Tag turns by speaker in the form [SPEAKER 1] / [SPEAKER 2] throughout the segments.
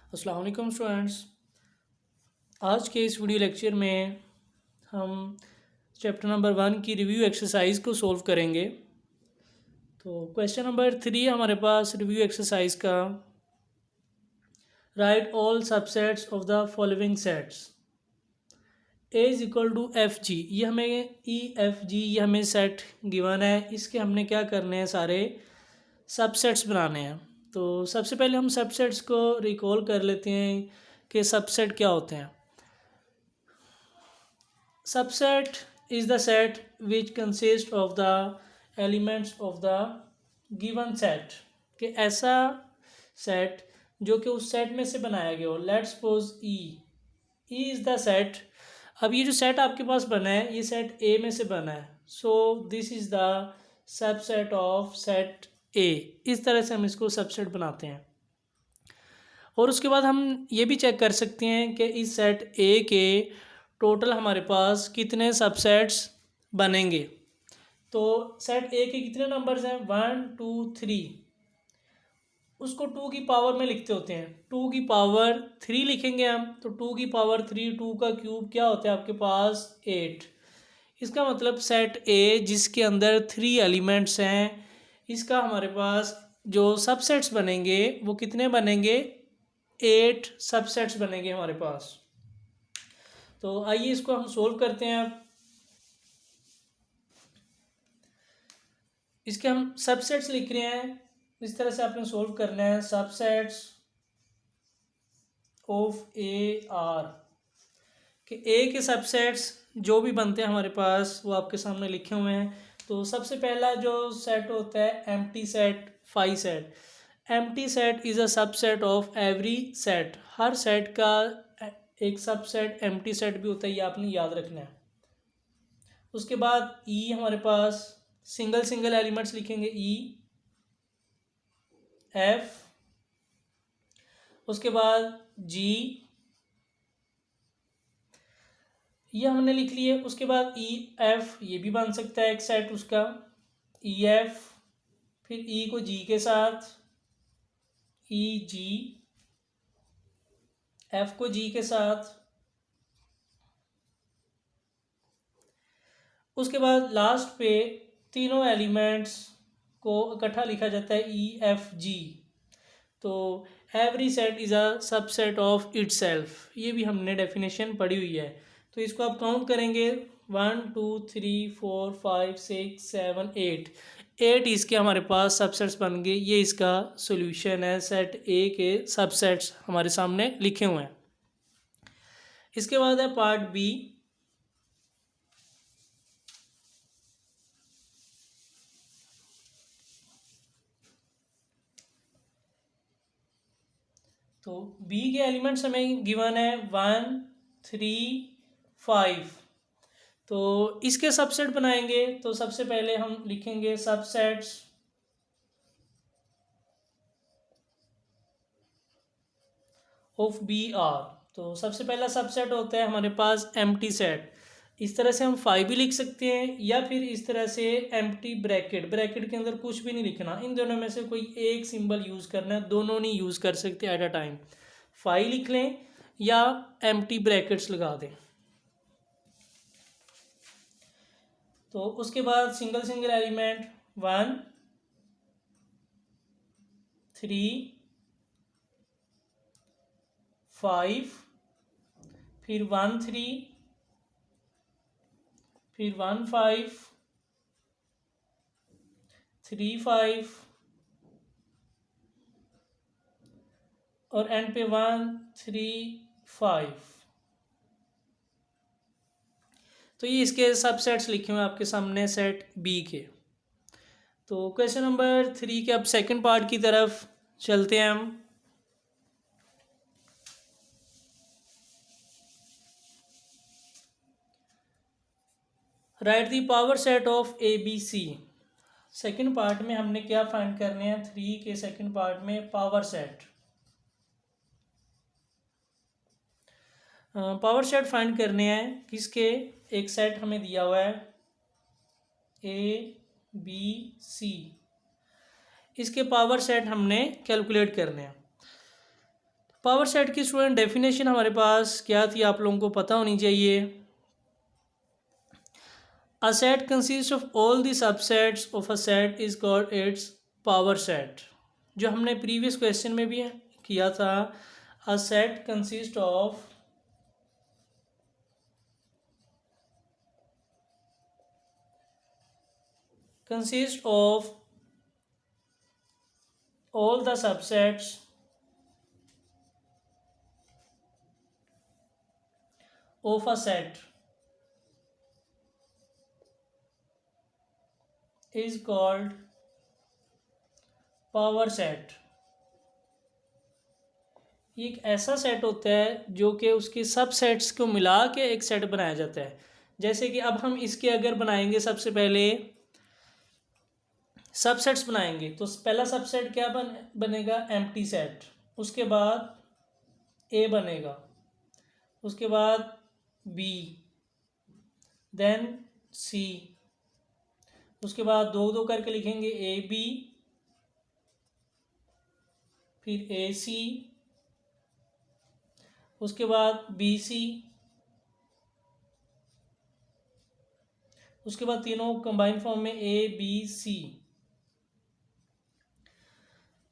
[SPEAKER 1] अस्सलाम वालेकुम स्टूडेंट्स। आज के इस वीडियो लेक्चर में हम चैप्टर नंबर 1 की रिव्यू एक्सरसाइज को सॉल्व करेंगे। तो क्वेश्चन नंबर 3 हमारे पास रिव्यू एक्सरसाइज का, right all subsets of the following sets A is equal to F G. ये हमें ई एफ जी ये हमें सेट गिवन है, इसके हमने क्या करने हैं, सारे सबसेट्स बनाने हैं। तो सबसे पहले हम सबसेट्स को रिकॉल कर लेते हैं कि सबसेट क्या होते हैं। Subset is the set which consists of the elements of the given set। कि ऐसा सेट जो कि उस सेट में से बनाया गया हो। Let's suppose E is the set. अब ये जो सेट आपके पास बना है ये सेट ए में से बना है, so this is the subset of set ए। इस तरह से हम इसको सबसेट बनाते हैं। और उसके बाद हम ये भी चेक कर सकते हैं कि इस सेट ए के टोटल हमारे पास कितने सबसेट्स बनेंगे। तो सेट ए के कितने नंबर्स हैं, 1 2 3। उसको 2 की पावर में लिखते होते हैं, 2 की पावर 3 लिखेंगे हम। तो 2 की पावर 3, 2 का क्यूब क्या होता है आपके पास 8। इसका मतलब सेट ए जिसके अंदर 3 एलिमेंट्स हैं, इसका हमारे पास जो सबसेट्स बनेंगे वो कितने बनेंगे, 8 सबसेट्स बनेंगे हमारे पास। तो आइए इसको हम सोल्व करते हैं। अब इसके हम सबसेट्स लिख रहे हैं, इस तरह से आपने सोल्व करना है। सबसेट्स ऑफ ए आर कि ए के सबसेट्स जो भी बनते हैं हमारे पास वो आपके सामने लिखे हुए हैं। तो सबसे पहला जो सेट होता है empty set, phi set. Empty set is a subset of every set. हर सेट का एक सबसेट एम्प्टी सेट भी होता है, ये आपने याद रखना है। उसके बाद ई हमारे पास सिंगल सिंगल एलिमेंट्स लिखेंगे, ई एफ। उसके बाद जी, ये हमने लिख लिए। उसके बाद ई एफ, ये भी बन सकता है एक सेट उसका, ई एफ। फिर ई को जी के साथ, ई जी। एफ को जी के साथ। उसके बाद लास्ट पे तीनों एलिमेंट्स को इकट्ठा लिखा जाता है, ई एफ जी। तो every set is a subset of itself, ये भी हमने डेफिनेशन पढ़ी हुई है। तो इसको आप काउंट करेंगे, 1 2 3 4 5 6 7 8। 8 इसके हमारे पास सबसेट्स बन गए। ये इसका सोल्यूशन है, सेट ए के सबसेट्स हमारे सामने लिखे हुए हैं। इसके बाद है पार्ट बी। तो बी के एलिमेंट्स हमें गिवन है 1 3 5। तो इसके सबसेट बनाएंगे। तो सबसे पहले हम लिखेंगे सबसेट्स ऑफ बी आर। तो सबसे पहला सबसेट होता है हमारे पास एम्प्टी सेट। इस तरह से हम 5 भी लिख सकते हैं, या फिर इस तरह से एम्प्टी ब्रैकेट, ब्रैकेट के अंदर कुछ भी नहीं लिखना, इन दोनों में से कोई एक सिंबल यूज़ करना है, दोनों नहीं यूज़ कर सकते एट अ टाइम। 5 लिख लें या एम्प्टी ब्रैकेट्स लगा दें। तो उसके बाद सिंगल सिंगल एलिमेंट 1 3 5, फिर 1 3, फिर 1 5 3 5 और एंड पे 1 3 5। तो ये इसके सबसेट्स लिखे हुए हैं आपके सामने सेट बी के। तो क्वेश्चन नंबर 3 के अब सेकंड पार्ट की तरफ चलते हैं हम। Right the power set of A B C. Second part में हमने क्या फाइंड करने हैं, 3 के सेकेंड पार्ट में power set. Power set find करने हैं किसके, एक सेट हमें दिया हुआ है ए बी सी, इसके पावर सेट हमने कैलकुलेट करने हैं। पावर सेट की स्टूडेंट डेफिनेशन हमारे पास क्या थी, आप लोगों को पता होनी चाहिए। A set consist of all the subsets of a set is called its power set. जो हमने प्रीवियस क्वेश्चन में भी किया था, a set consist of all the subsets of a set is called power set. ये एक ऐसा set होता है जो कि उसके सब सेट्स को मिला के एक सेट बनाया जाता है। जैसे कि अब हम इसके अगर बनाएंगे, सबसे पहले सबसेट्स बनाएंगे तो पहला सबसेट क्या बनेगा, एम्प्टी सेट। उसके बाद ए बनेगा, उसके बाद बी, देन सी, उसके बाद दो दो करके लिखेंगे ए बी, फिर ए सी, उसके बाद बी सी, उसके बाद तीनों कंबाइन फॉर्म में ए बी सी।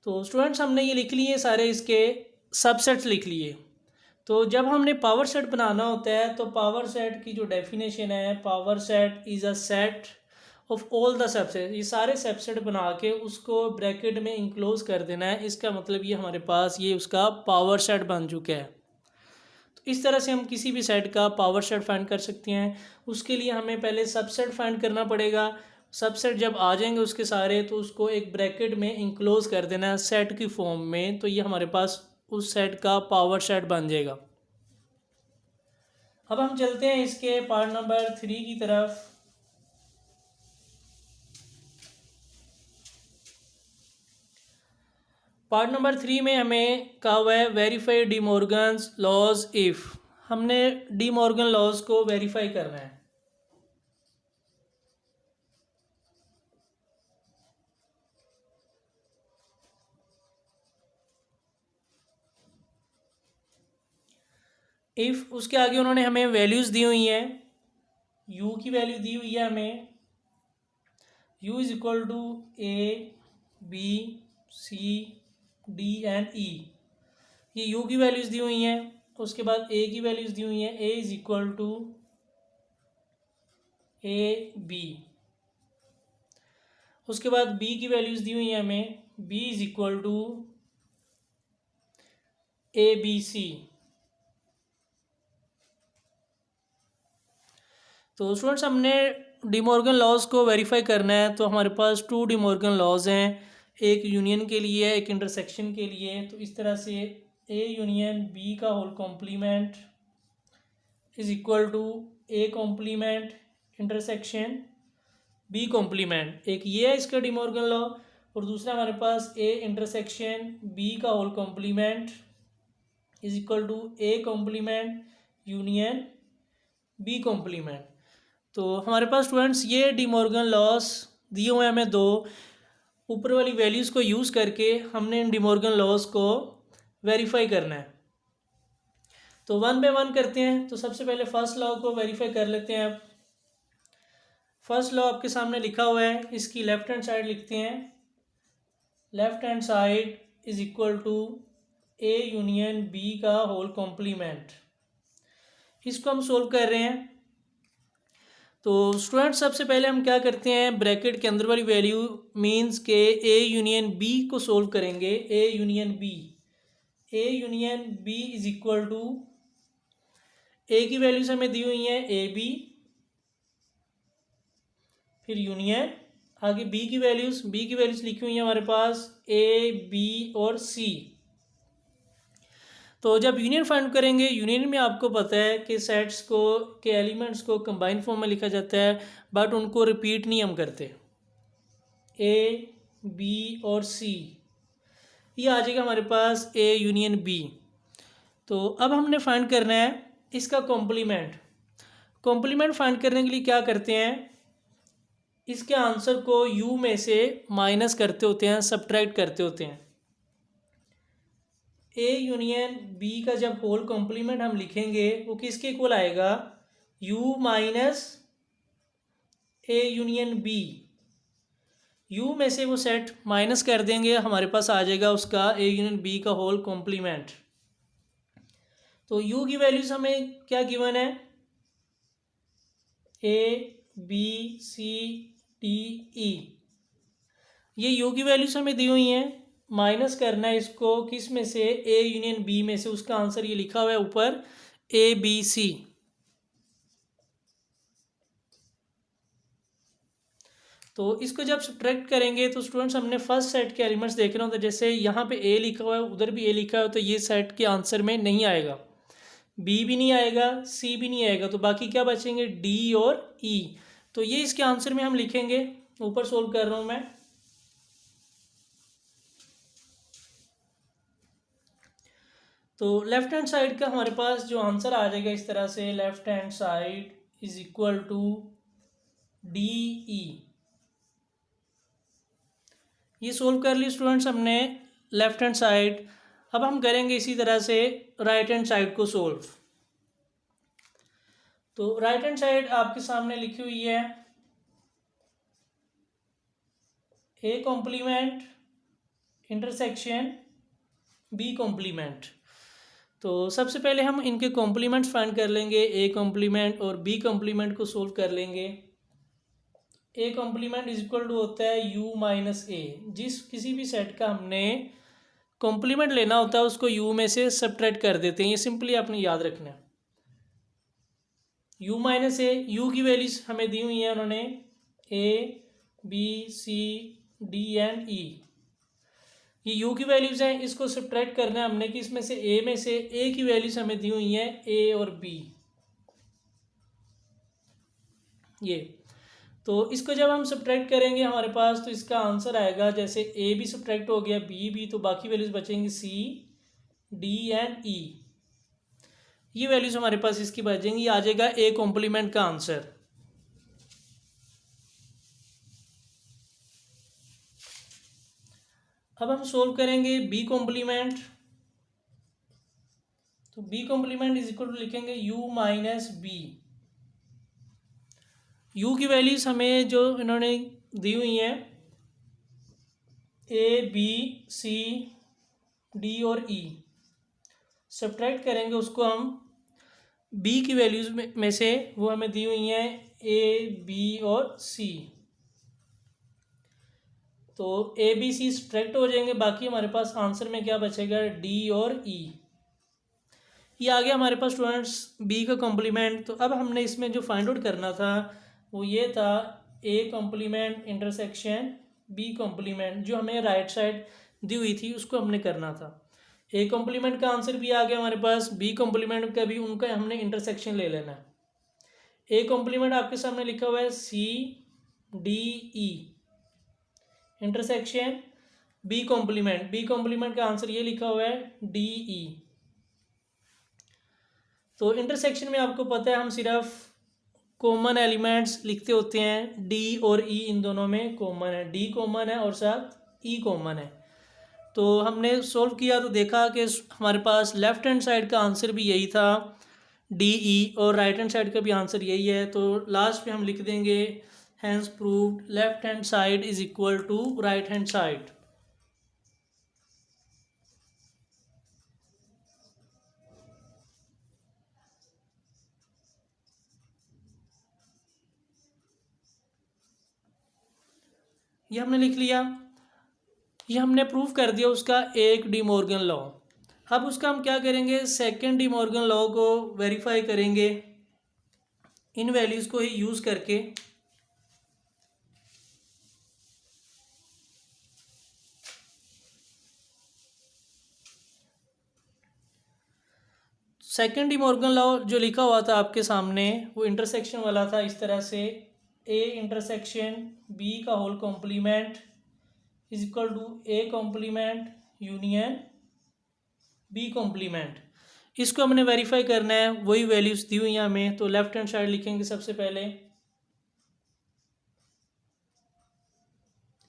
[SPEAKER 1] तो स्टूडेंट्स हमने ये लिख लिए सारे, इसके सबसेट्स लिख लिए। तो जब हमने पावर सेट बनाना होता है तो पावर सेट की जो डेफिनेशन है, power set is a set of all the subset. ये सारे सबसेट बना के उसको ब्रैकेट में इंक्लोज कर देना है। इसका मतलब ये हमारे पास ये उसका पावर सेट बन चुका है। तो इस तरह से हम किसी भी सेट का पावर सेट फाइंड कर सकते हैं। उसके लिए हमें पहले सबसेट फाइंड करना पड़ेगा। सबसेट जब आ जाएंगे उसके सारे, तो उसको एक ब्रैकेट में इंक्लोज कर देना है सेट की फॉर्म में, तो ये हमारे पास उस सेट का पावर सेट बन जाएगा। अब हम चलते हैं इसके पार्ट नंबर 3 की तरफ। पार्ट नंबर 3 में हमें कहा हुआ है verify De Morgan's laws if. हमने डी मॉर्गन लॉज को वेरीफाई करना है। इफ़ उसके आगे उन्होंने हमें वैल्यूज़ दी हुई हैं। u की वैल्यू दी हुई है हमें, u is equal to A B C D and E. ये u की वैल्यूज़ दी हुई हैं। उसके बाद a की वैल्यूज़ दी हुई हैं, a is equal to A B. उसके बाद b की वैल्यूज़ दी हुई हैं हमें, b is equal to A B C. तो स्टूडेंट्स हमने डिमॉर्गन लॉज को वेरीफाई करना है। तो हमारे पास 2 डिमॉर्गन लॉज हैं, एक यूनियन के लिए है, एक इंटरसेक्शन के लिए। तो इस तरह से ए यूनियन बी का whole complement is equal to A complement intersection B complement. एक ये है इसका डिमॉर्गन लॉ, और दूसरा हमारे पास ए इंटरसेक्शन बी का whole complement is equal to A complement union B complement. तो हमारे पास स्टूडेंट्स ये डी मॉर्गन लॉस दिए हुए हैं हमें दो। ऊपर वाली वैल्यूज़ को यूज़ करके हमने इन डी मॉर्गन लॉस को वेरीफाई करना है। तो वन बाय वन करते हैं। तो सबसे पहले फर्स्ट लॉ को वेरीफाई कर लेते हैं। अब फर्स्ट लॉ आपके सामने लिखा हुआ है, इसकी लेफ्ट हैंड साइड लिखते हैं। Left hand side is equal to A union B का होल कॉम्प्लीमेंट। इसको हम सोल्व कर रहे हैं। तो स्टूडेंट सबसे पहले हम क्या करते हैं, ब्रैकेट के अंदर वाली वैल्यू मींस के ए यूनियन बी को सोल्व करेंगे। A union B, A union B is equal to A की वैल्यूज हमें दी हुई हैं ए बी, फिर यूनियन आगे बी की वैल्यूज लिखी हुई हैं हमारे पास ए बी और सी। तो जब यूनियन फाइंड करेंगे, यूनियन में आपको पता है कि सेट्स को के एलिमेंट्स को कंबाइन फॉर्म में लिखा जाता है, बट उनको रिपीट नहीं हम करते। ए बी और सी, ये आ जाएगा हमारे पास ए यूनियन बी। तो अब हमने फाइंड करना है इसका कॉम्प्लीमेंट। कॉम्प्लीमेंट फाइंड करने के लिए क्या करते हैं, इसके आंसर को यू में से माइनस करते होते हैं, सब्ट्रैक्ट करते होते हैं। ए यूनियन बी का जब होल कॉम्प्लीमेंट हम लिखेंगे वो किसके इक्वल आएगा, U minus A union B. U में से वो सेट माइनस कर देंगे, हमारे पास आ जाएगा उसका ए यूनियन बी का होल कॉम्प्लीमेंट। तो यू की वैल्यूज हमें क्या गिवन है, A B C D E, ये यू की वैल्यूज हमें दी हुई हैं। माइनस करना है इसको किस में से, ए यूनियन बी में से। उसका आंसर ये लिखा हुआ है ऊपर, ए बी सी। तो इसको जब सब्ट्रैक्ट करेंगे तो स्टूडेंट्स हमने फर्स्ट सेट के एलिमेंट्स देखना होता है। जैसे यहाँ पे ए लिखा हुआ है, उधर भी ए लिखा है, तो ये सेट के आंसर में नहीं आएगा, बी भी नहीं आएगा, सी भी नहीं आएगा, तो बाकी क्या बचेंगे, डी और ई। तो ये इसके आंसर में हम लिखेंगे। ऊपर सोल्व कर रहा हूँ मैं। तो लेफ्ट हैंड साइड का हमारे पास जो आंसर आ जाएगा इस तरह से, left hand side is equal to D E. ये सोल्व कर ली स्टूडेंट्स हमने लेफ्ट हैंड साइड। अब हम करेंगे इसी तरह से राइट हैंड साइड को सोल्व। तो राइट हैंड साइड आपके सामने लिखी हुई है, A complement intersection B complement. तो सबसे पहले हम इनके कॉम्प्लीमेंट्स फाइंड कर लेंगे, ए कॉम्प्लीमेंट और बी कॉम्प्लीमेंट को सोल्व कर लेंगे। A complement is equal to होता है यू माइनस ए। जिस किसी भी सेट का हमने कॉम्प्लीमेंट लेना होता है उसको यू में से सब्ट्रैक्ट कर देते हैं, ये सिंपली आपने याद रखना है। यू माइनस ए, यू की वैल्यूज हमें दी हुई है उन्होंने, A B C D and E. ये यू की वैल्यूज हैं, इसको सब्ट्रैक्ट करना है हमने कि इसमें से ए में से, ए की वैल्यूज हमें दी हुई हैं ए और बी, ये। तो इसको जब हम सब्ट्रैक्ट करेंगे हमारे पास, तो इसका आंसर आएगा, जैसे ए भी सब्ट्रैक्ट हो गया, बी भी, तो बाकी values बचेंगी C D and E. ये वैल्यूज हमारे पास इसकी बचेंगी, आ जाएगा ए कॉम्प्लीमेंट का आंसर। अब हम सोल्व करेंगे बी कॉम्प्लीमेंट। तो B complement is equal to लिखेंगे यू माइनस बी। यू की वैल्यूज हमें जो इन्होंने दी हुई हैं, ए बी सी डी और ई, सब्ट्रैक्ट करेंगे उसको हम बी की वैल्यूज में से, वो हमें दी हुई हैं ए बी और सी। तो ए बी सी सब्ट्रैक्ट हो जाएंगे, बाकी हमारे पास आंसर में क्या बचेगा, डी और ई। ये आ गया हमारे पास स्टूडेंट्स बी का कॉम्प्लीमेंट। तो अब हमने इसमें जो फाइंड आउट करना था वो ये था, A complement intersection B complement, जो हमें राइट साइड दी हुई थी उसको हमने करना था। ए कॉम्प्लीमेंट का आंसर भी आ गया हमारे पास, बी कॉम्प्लीमेंट का भी, उनका हमने इंटरसेक्शन ले लेना है। ए कॉम्प्लीमेंट आपके सामने लिखा हुआ है C D E, intersection B complement, B complement का आंसर ये लिखा हुआ है डी ई। तो इंटरसेक्शन में आपको पता है हम सिर्फ कॉमन एलिमेंट्स लिखते होते हैं, डी और ई इन दोनों में कॉमन है, डी कॉमन है और साथ ई कॉमन है। तो हमने सोल्व किया तो देखा कि हमारे पास लेफ्ट हैंड साइड का आंसर भी यही था, डी ई, और राइट हैंड साइड का भी आंसर यही है। तो लास्ट में हम लिख देंगे hence proved left hand side is equal to right hand side. ये हमने लिख लिया, ये हमने प्रूव कर दिया उसका एक डी मॉर्गन लॉ। अब उसका हम क्या करेंगे, सेकंड डी मॉर्गन लॉ को वेरीफाई करेंगे इन वैल्यूज़ को ही यूज़ करके। सेकंड डी मॉर्गन लॉ जो लिखा हुआ था आपके सामने वो इंटरसेक्शन वाला था, इस तरह से, ए इंटरसेक्शन बी का whole complement is equal to A complement union B complement. इसको हमने वेरीफाई करना है, वही वैल्यूज दी हुई हैं हमें। तो लेफ्ट हैंड साइड लिखेंगे सबसे पहले,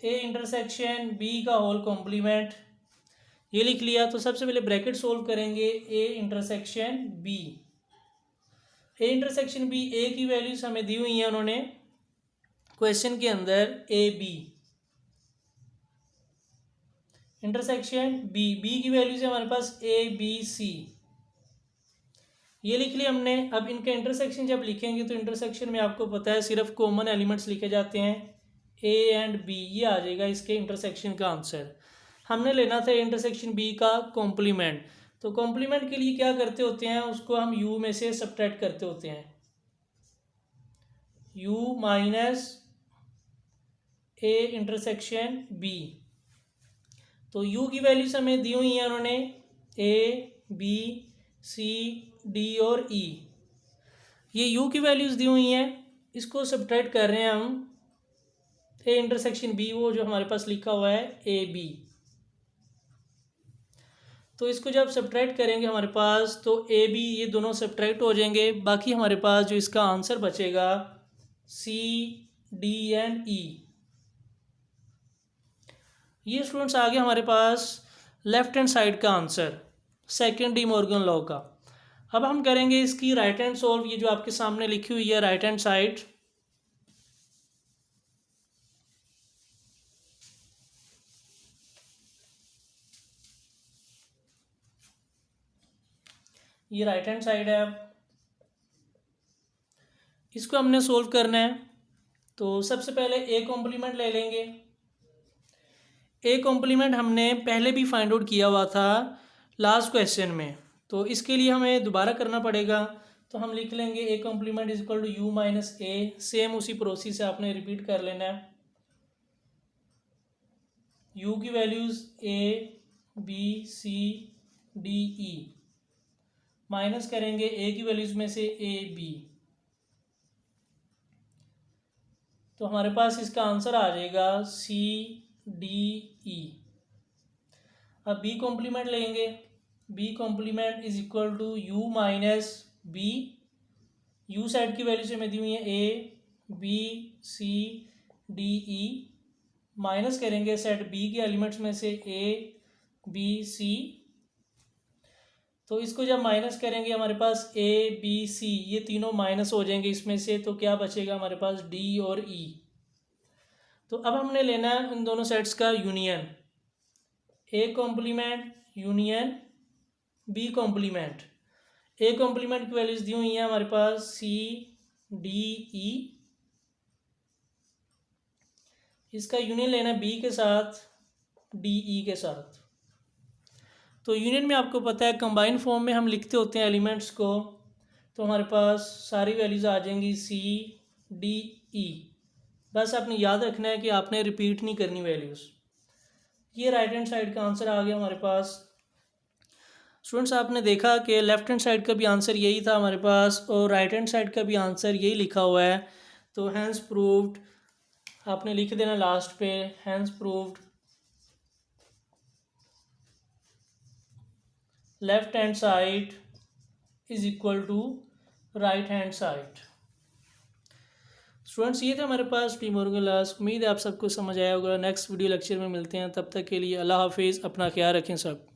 [SPEAKER 1] ए इंटरसेक्शन बी का होल कॉम्प्लीमेंट, ये लिख लिया। तो सबसे पहले ब्रैकेट सोल्व करेंगे A intersection B. A intersection B, A की वैल्यूज हमें दी हुई हैं उन्होंने क्वेश्चन के अंदर, A B intersection B, B की वैल्यूज है हमारे पास ए बी सी, ये लिख लिया हमने। अब इनका इंटरसेक्शन जब लिखेंगे तो इंटरसेक्शन में आपको पता है सिर्फ कॉमन एलिमेंट्स लिखे जाते हैं, ए एंड बी, ये आ जाएगा इसके इंटरसेक्शन का आंसर। हमने लेना था इंटरसेक्शन बी का कॉम्प्लीमेंट। तो कॉम्प्लीमेंट के लिए क्या करते होते हैं, उसको हम यू में से सब्ट्रैक्ट करते होते हैं, U minus A intersection B. तो यू की वैल्यूज हमें दी हुई हैं उन्होंने, ए बी सी डी और ई, ये यू की वैल्यूज दी हुई हैं, इसको सब्ट्रैक्ट कर रहे हैं हम ए इंटरसेक्शन बी, वो जो हमारे पास लिखा हुआ है ए बी। तो इसको जब सब्ट्रैक्ट करेंगे हमारे पास, तो ए बी ये दोनों सब्ट्रैक्ट हो जाएंगे, बाकी हमारे पास जो इसका आंसर बचेगा सी डी एंड ई। ये स्टूडेंट्स आ गया हमारे पास लेफ्ट हैंड साइड का answer, second De Morgan law का। अब हम करेंगे इसकी राइट हैंड सॉल्व, ये जो आपके सामने लिखी हुई है राइट हैंड साइड। ये राइट हैंड साइड है, अब इसको हमने सोल्व करना है। तो सबसे पहले ए कॉम्प्लीमेंट ले लेंगे। ए कॉम्प्लीमेंट हमने पहले भी फाइंड आउट किया हुआ था लास्ट क्वेश्चन में, तो इसके लिए हमें दोबारा करना पड़ेगा। तो हम लिख लेंगे A complement is equal to U minus A, same उसी प्रोसेस से आपने रिपीट कर लेना है। यू की values A B C D E, minus करेंगे ए की वैल्यूज में से ए बी, तो हमारे पास इसका आंसर आ जाएगा सी डी ई। अब बी कॉम्प्लीमेंट लेंगे, B complement is equal to U minus B, U side की वैल्यू से हमें दी हुई है A B C D E, minus करेंगे सेट बी के एलिमेंट्स में से ए बी सी, तो इसको जब माइनस करेंगे हमारे पास ए बी सी ये तीनों माइनस हो जाएंगे इसमें से, तो क्या बचेगा हमारे पास डी और ई। तो अब हमने लेना है इन दोनों सेट्स का union, A complement union B complement. A complement की वैल्यूज दी हुई हैं हमारे पास सी डी ई, इसका यूनियन लेना बी के साथ डी ई के साथ। तो यूनियन में आपको पता है कंबाइन फॉर्म में हम लिखते होते हैं एलिमेंट्स को, तो हमारे पास सारी वैल्यूज आ जाएंगी सी डी ई। बस आपने याद रखना है कि आपने रिपीट नहीं करनी वैल्यूज़। ये राइट हैंड साइड का आंसर आ गया हमारे पास। स्टूडेंट्स आपने देखा कि लेफ्ट हैंड साइड का भी आंसर यही था हमारे पास और राइट हैंड साइड का भी आंसर यही लिखा हुआ है। तो हैंस प्रूव्ड आपने लिख देना लास्ट पे, hence proved left hand side is equal to right hand side. Students ये थे हमारे पास डी मॉर्गन लॉस। उम्मीद है आप सबको समझ आया होगा। नेक्स्ट वीडियो लेक्चर में मिलते हैं, तब तक के लिए अल्लाह हाफिज़, अपना ख्याल रखें सब।